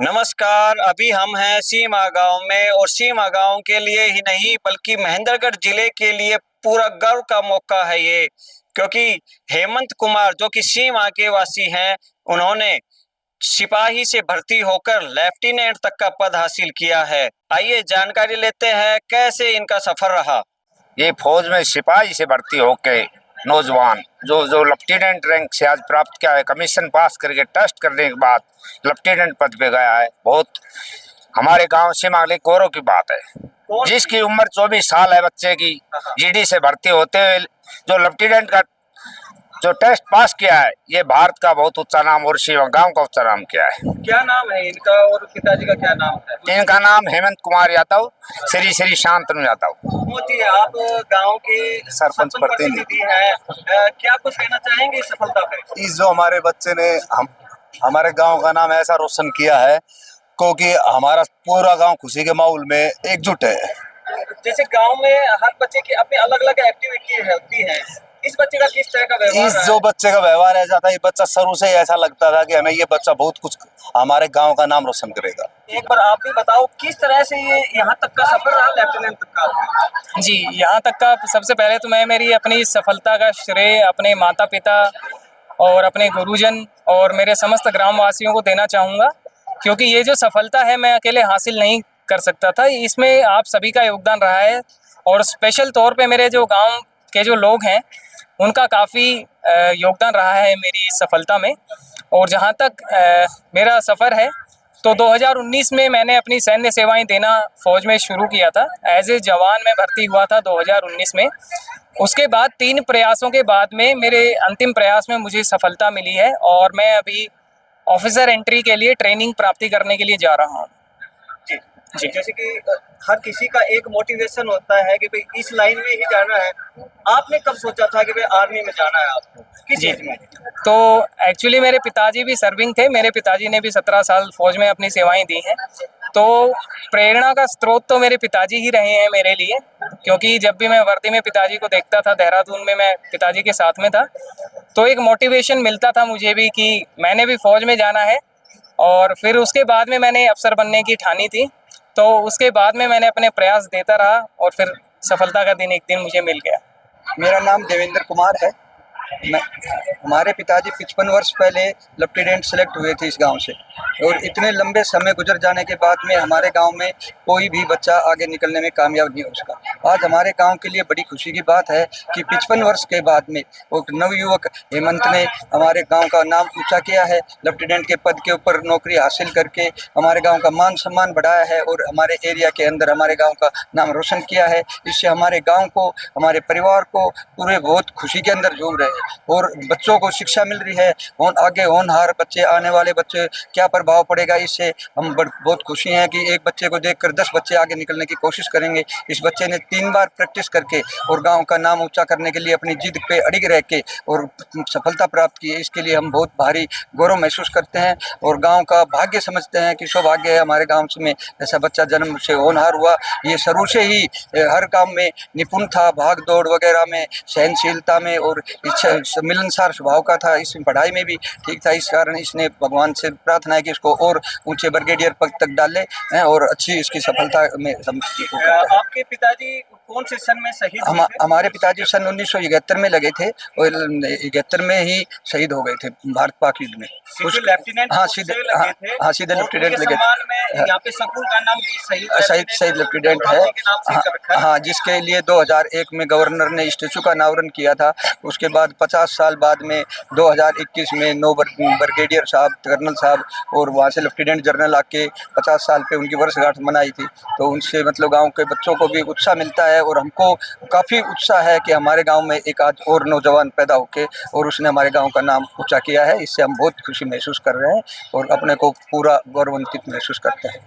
नमस्कार। अभी हम हैं सीमा गांव में और सीमा गांव के लिए ही नहीं बल्कि महेंद्रगढ़ जिले के लिए पूरा गर्व का मौका है ये, क्योंकि हेमंत कुमार जो कि सीमा के वासी हैं, उन्होंने सिपाही से भर्ती होकर लेफ्टिनेंट तक का पद हासिल किया है। आइए जानकारी लेते हैं कैसे इनका सफर रहा। ये फौज में सिपाही से भर्ती होके नौजवान जो जो लेफ्टिनेंट रैंक से आज प्राप्त किया है, कमीशन पास करके टेस्ट करने के बाद लेफ्टिनेंट पद पे गया है। बहुत हमारे गांव से मांगले गौरव की बात है। जिसकी उम्र 24 साल है बच्चे की, जीडी से भर्ती होते हुए जो लेफ्टिनेंट का जो टेस्ट पास किया है, ये भारत का बहुत ऊंचा नाम और शिवा गांव का ऊंचा नाम किया है। क्या नाम है इनका और पिताजी का क्या नाम है? इनका नाम हेमंत कुमार यादव, श्री श्री शांतनु यादव। मोदी, आप गांव के सरपंच प्रतिनिधि हैं, क्या कुछ कहना चाहेंगे इस सफलता पे? इस जो हमारे बच्चे ने हमारे गांव का नाम ऐसा रोशन किया है, क्योंकि हमारा पूरा गांव खुशी के माहौल में एकजुट है। जैसे गांव में हर बच्चे की अपनी अलग अलग एक्टिविटी होती है, इस बच्चे का किस तरह का व्यवहार इस जो बच्चे का व्यवहार ऐसा था, ये बच्चा शुरू से ही ऐसा लगता था कि हमें ये बच्चा बहुत कुछ हमारे गांव का नाम रोशन करेगा। एक बार आप भी बताओ किस तरह से ये यहाँ तक का सफर रहा, लेफ्टिनेंट तक का? जी, यहाँ तक का सबसे पहले तो मैं मेरी अपनी सफलता का श्रेय अपने माता पिता और अपने गुरुजन और मेरे समस्त ग्रामवासियों को देना चाहूँगा, क्योंकि ये जो सफलता है मैं अकेले हासिल नहीं कर सकता था। इसमें आप सभी का योगदान रहा है और स्पेशल तौर पे मेरे जो गांव के जो लोग हैं उनका काफ़ी योगदान रहा है मेरी इस सफलता में। और जहाँ तक मेरा सफ़र है तो 2019 में मैंने अपनी सैन्य सेवाएं देना फ़ौज में शुरू किया था। एज ए जवान में भर्ती हुआ था 2019 में। उसके बाद 3 प्रयासों के बाद में मेरे अंतिम प्रयास में मुझे सफलता मिली है और मैं अभी ऑफिसर एंट्री के लिए ट्रेनिंग प्राप्ति करने के लिए जा रहा हूँ। जी, जैसे कि हर किसी का एक मोटिवेशन होता है कि भाई इस लाइन में ही जाना है। आपने कब सोचा था कि भाई आर्मी में जाना है आपको, किस एज में? तो एक्चुअली मेरे पिताजी भी सर्विंग थे। मेरे पिताजी ने भी 17 साल फौज में अपनी सेवाएं दी हैं। तो प्रेरणा का स्रोत तो मेरे पिताजी ही रहे हैं मेरे लिए, क्योंकि जब भी मैं वर्दी में पिताजी को देखता था, देहरादून में मैं पिताजी के साथ में था, तो एक मोटिवेशन मिलता था मुझे भी कि मैंने भी फौज में जाना है। और फिर उसके बाद में मैंने अफसर बनने की ठानी थी, तो उसके बाद में मैंने अपने प्रयास देता रहा और फिर सफलता का दिन एक दिन मुझे मिल गया। मेरा नाम देवेंद्र कुमार है। हमारे पिताजी 55 वर्ष पहले लेफ्टिनेंट सेलेक्ट हुए थे इस गांव से, और इतने लंबे समय गुजर जाने के बाद में हमारे गांव में कोई भी बच्चा आगे निकलने में कामयाब नहीं हो सका। आज हमारे गांव के लिए बड़ी खुशी की बात है कि 55 वर्ष के बाद में एक नवयुवक हेमंत ने हमारे गांव का नाम ऊंचा किया है। लेफ्टिनेंट के पद के ऊपर नौकरी हासिल करके हमारे गाँव का मान सम्मान बढ़ाया है और हमारे एरिया के अंदर हमारे गाँव का नाम रोशन किया है। इससे हमारे गाँव को, हमारे परिवार को पूरे बहुत खुशी के अंदर झूम रहे हैं और बच्चों को शिक्षा मिल रही है। आगे होनहार बच्चे, आने वाले बच्चे क्या प्रभाव पड़ेगा, इससे हम बहुत खुशी हैं कि एक बच्चे को देखकर 10 बच्चे आगे निकलने की कोशिश करेंगे। इस बच्चे ने 3 बार प्रैक्टिस करके और गांव का नाम ऊंचा करने के लिए अपनी जिद पे अड़िग रह के और सफलता प्राप्त की है। इसके लिए हम बहुत भारी गौरव महसूस करते हैं और गाँव का भाग्य समझते हैं कि सौभाग्य है हमारे गाँव में ऐसा बच्चा जन्म से होनहार हुआ। ये शुरू से ही हर काम में निपुण था, भाग दौड़ वगैरह में, सहनशीलता में और इच्छा मिलनसार स्वभाव का था। इसमें पढ़ाई में भी ठीक था। इस कारण इसने भगवान से प्रार्थना है कि इसको और ऊंचे ब्रिगेडियर पद तक डाले हैं और अच्छी इसकी सफलता में आपके पिताजी कौन से सन में शहीद हुए थे? हमारे पिताजी सन 1971 में लगे थे और 71 में ही शहीद हो गए थे भारत पाक युद्ध में। लेफ्टिनेंट सीधे लेफ्टिनेंट लगे थे। यहाँ पे स्कूल का नाम भी शहीद लेफ्टिनेंट है। हाँ, जिसके लिए 2001 में गवर्नर ने स्टेचू का अनावरण किया था। उसके बाद 50 साल बाद में 2021 में 9 ब्रिगेडियर साहब, कर्नल साहब और वहाँ से लेफ्टिनेंट जनरल आके 50 साल पे उनकी वर्षगांठ मनाई थी। तो उनसे मतलब गांव के बच्चों को भी उत्साह मिलता है और हमको काफ़ी उत्साह है कि हमारे गांव में एक आज और नौजवान पैदा होके और उसने हमारे गांव का नाम ऊंचा किया है। इससे हम बहुत खुशी महसूस कर रहे हैं और अपने को पूरा गौरवान्वित महसूस करते हैं।